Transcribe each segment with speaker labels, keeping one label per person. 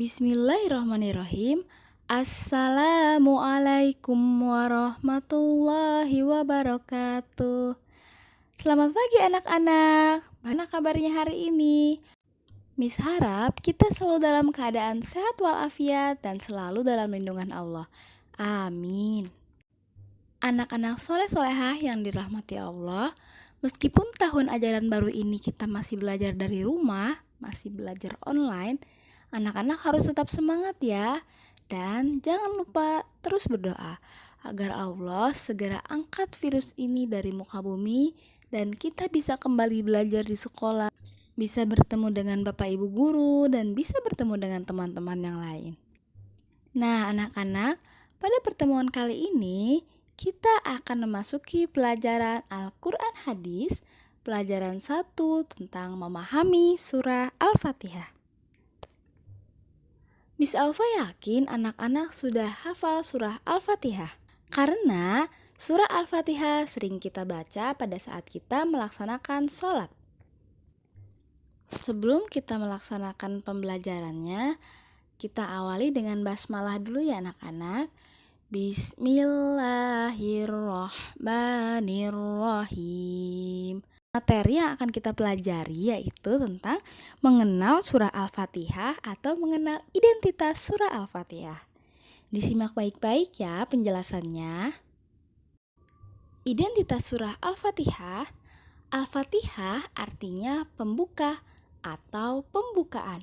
Speaker 1: Bismillahirrahmanirrahim. Assalamualaikum warahmatullahi wabarakatuh. Selamat pagi anak-anak. Mana kabarnya hari ini? Miss harap kita selalu dalam keadaan sehat walafiat dan selalu dalam lindungan Allah. Amin. Anak-anak soleh-solehah yang dirahmati Allah, meskipun tahun ajaran baru ini kita masih belajar dari rumah, masih belajar online, anak-anak harus tetap semangat ya. Dan jangan lupa terus berdoa agar Allah segera angkat virus ini dari muka bumi dan kita bisa kembali belajar di sekolah, bisa bertemu dengan Bapak Ibu guru dan bisa bertemu dengan teman-teman yang lain. Nah, anak-anak, pada pertemuan kali ini kita akan memasuki pelajaran Al-Quran Hadis, pelajaran 1 tentang memahami surah Al-Fatihah. Miss Alfa yakin anak-anak sudah hafal surah Al-Fatihah, karena surah Al-Fatihah sering kita baca pada saat kita melaksanakan sholat. Sebelum kita melaksanakan pembelajarannya, kita awali dengan basmalah dulu ya anak-anak. Bismillahirrahmanirrahim. Materi yang akan kita pelajari yaitu tentang mengenal surah Al-Fatihah atau mengenal identitas surah Al-Fatihah. Disimak baik-baik ya penjelasannya. Identitas surah Al-Fatihah. Al-Fatihah artinya pembuka atau pembukaan.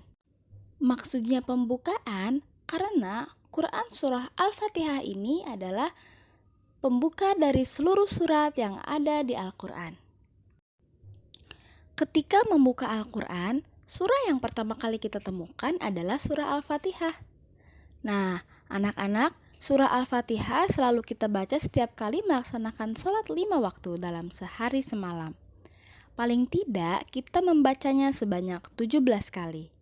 Speaker 1: Maksudnya pembukaan karena Quran surah Al-Fatihah ini adalah pembuka dari seluruh surat yang ada di Al-Quran. Ketika membuka Al-Quran, surah yang pertama kali kita temukan adalah surah Al-Fatihah. Nah, anak-anak, surah Al-Fatihah selalu kita baca setiap kali melaksanakan sholat 5 waktu dalam sehari semalam. Paling tidak, kita membacanya sebanyak 17 kali.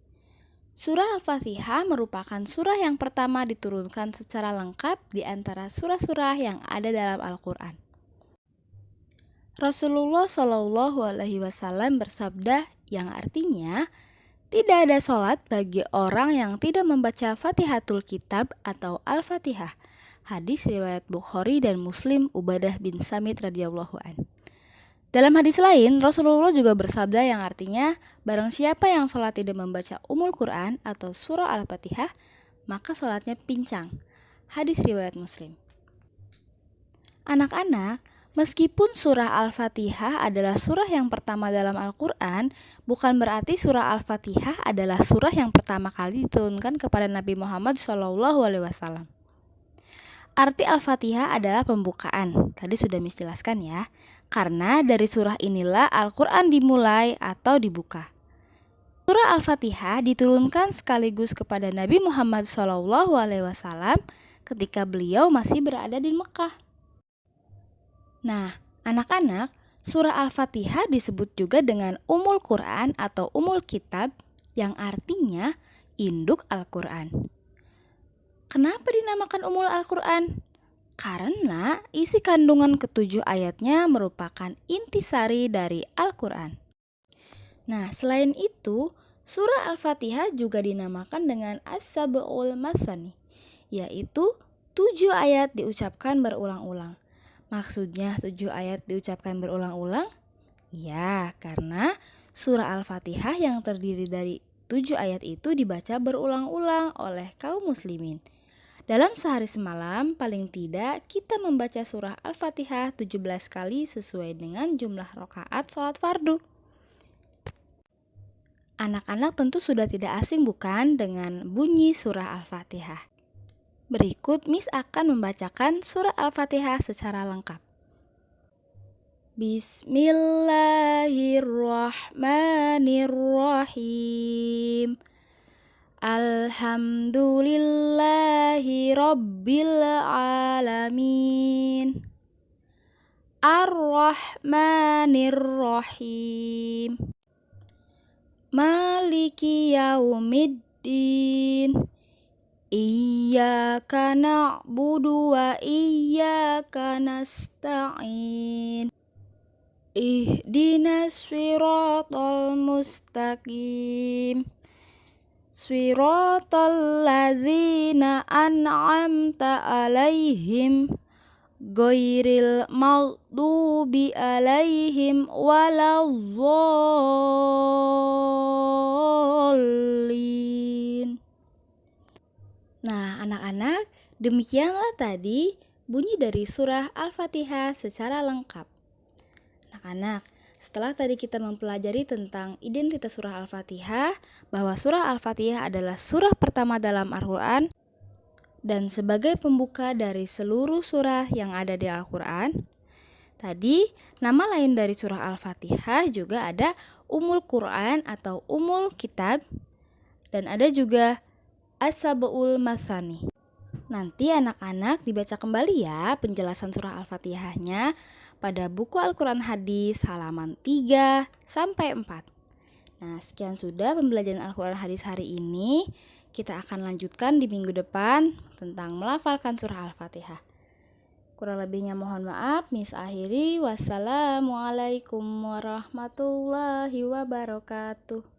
Speaker 1: Surah Al-Fatihah merupakan surah yang pertama diturunkan secara lengkap di antara surah-surah yang ada dalam Al-Quran. Rasulullah Shallallahu Alaihi Wasallam bersabda yang artinya, tidak ada sholat bagi orang yang tidak membaca Fatihatul Kitab atau Al-Fatihah. Hadis riwayat Bukhari dan Muslim Ubadah bin Samit radhiyallahu an. Dalam hadis lain, Rasulullah juga bersabda yang artinya, barang siapa yang sholat tidak membaca Ummul Quran atau surah Al-Fatihah, maka sholatnya pincang. Hadis riwayat Muslim. Anak-anak, meskipun surah Al-Fatihah adalah surah yang pertama dalam Al-Quran, bukan berarti surah Al-Fatihah adalah surah yang pertama kali diturunkan kepada Nabi Muhammad SAW. Arti Al-Fatihah adalah pembukaan, tadi sudah Miss jelaskan ya, karena dari surah inilah Al-Quran dimulai atau dibuka. Surah Al-Fatihah diturunkan sekaligus kepada Nabi Muhammad SAW ketika beliau masih berada di Mekah. Nah, anak-anak, surah Al-Fatihah disebut juga dengan Ummul Quran atau Ummul Kitab yang artinya induk Al-Quran. Kenapa dinamakan Ummul Al-Quran? Karena isi kandungan ketujuh ayatnya merupakan intisari dari Al-Quran. Nah, selain itu, surah Al-Fatihah juga dinamakan dengan As-Sab'ul Matsani, yaitu 7 ayat diucapkan berulang-ulang. Maksudnya 7 ayat diucapkan berulang-ulang? Ya, karena surah Al-Fatihah yang terdiri dari 7 ayat itu dibaca berulang-ulang oleh kaum muslimin. Dalam sehari semalam, paling tidak kita membaca surah Al-Fatihah 17 kali sesuai dengan jumlah rakaat sholat fardu. Anak-anak tentu sudah tidak asing bukan dengan bunyi surah Al-Fatihah. Berikut Miss akan membacakan surah Al-Fatihah secara lengkap. Bismillahirrahmanirrahim. Alhamdulillahi Rabbil Alamin. Ar-Rahmanir-Rahim. Maliki Yaumiddin. Iyyaka na'budu wa iyyaka nasta'in. Ihdinas siratal mustaqim. Siratal ladzina an'amta alaihim ghairil maghdubi alaihim waladdallin. Nah, anak-anak, demikianlah tadi bunyi dari surah Al-Fatihah secara lengkap. Anak-anak, setelah tadi kita mempelajari tentang identitas surah Al-Fatihah, bahwa surah Al-Fatihah adalah surah pertama dalam Al-Quran dan sebagai pembuka dari seluruh surah yang ada di Al-Quran. Tadi, nama lain dari surah Al-Fatihah juga ada Ummul Quran atau Ummul Kitab, dan ada juga As-Sab'ul Matsani. Nanti anak-anak dibaca kembali ya penjelasan surah Al-Fatihahnya pada buku Al-Quran Hadis halaman 3-4. Nah, sekian sudah pembelajaran Al-Quran Hadis hari ini. Kita akan lanjutkan di minggu depan tentang melafalkan surah Al-Fatihah. Kurang lebihnya mohon maaf. Miss akhiri. Wassalamualaikum warahmatullahi wabarakatuh.